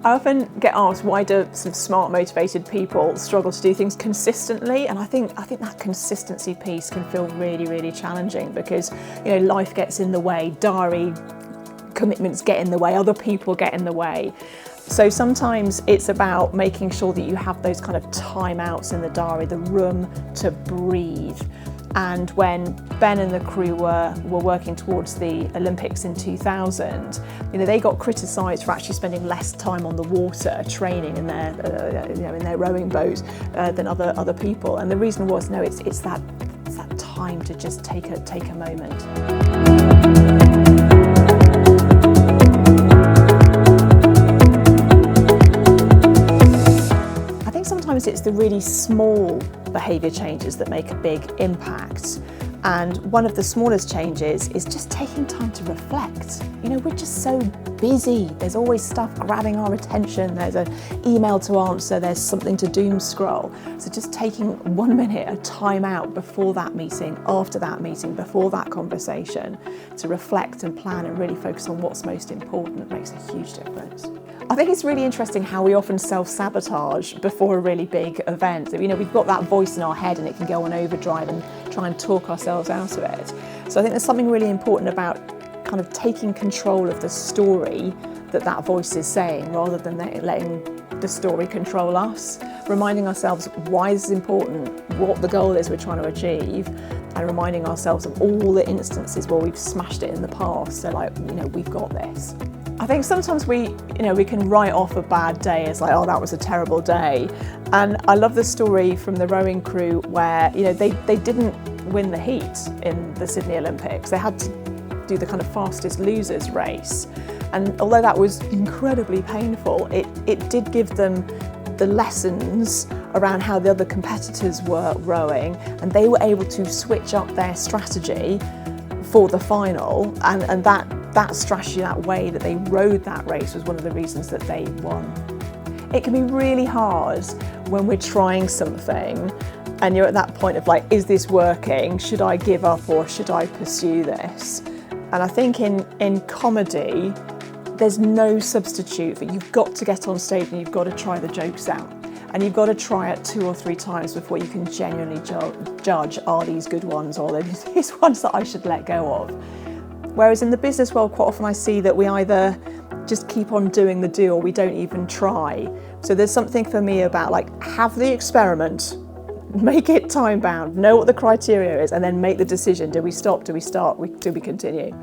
I often get asked, why do sort of smart, motivated people struggle to do things consistently? And I think that consistency piece can feel really, really challenging because, you know, life gets in the way, diary commitments get in the way, other people get in the way. So sometimes it's about making sure that you have those kind of timeouts in the diary, the room to breathe. And when Ben and the crew were working towards the Olympics in 2000, you know, they got criticised for actually spending less time on the water training in their rowing boat than other people. And the reason was, no, it's that time to just take a moment. Sometimes it's the really small behaviour changes that make a big impact. And one of the smallest changes is just taking time to reflect. You know, we're just so busy. There's always stuff grabbing our attention. There's an email to answer. There's something to doom scroll. So just taking 1 minute, a time out before that meeting, after that meeting, before that conversation, to reflect and plan and really focus on what's most important makes a huge difference. I think it's really interesting how we often self-sabotage before a really big event. You know, we've got that voice in our head and it can go on overdrive and try and talk ourselves out of it. So I think there's something really important about kind of taking control of the story that voice is saying, rather than letting the story control us. Reminding ourselves why this is important, what the goal is we're trying to achieve, and reminding ourselves of all the instances where we've smashed it in the past. So, like, you know, we've got this. I think sometimes we can write off a bad day as like, oh, that was a terrible day. And I love the story from the rowing crew where, you know, they didn't win the heat in the Sydney Olympics. They had to do the kind of fastest losers race. And although that was incredibly painful, it did give them the lessons around how the other competitors were rowing, and they were able to switch up their strategy for the final, and that strategy, that way that they rowed that race, was one of the reasons that they won. It can be really hard when we're trying something and you're at that point of like, is this working? Should I give up or should I pursue this? And I think in comedy, there's no substitute for, you've got to get on stage and you've got to try the jokes out. And you've got to try it 2 or 3 times before you can genuinely judge, are these good ones or are these ones that I should let go of? Whereas in the business world, quite often I see that we either just keep on doing the do or we don't even try. So there's something for me about, like, have the experiment, make it time bound, know what the criteria is, and then make the decision. Do we stop? Do we start? Do we continue?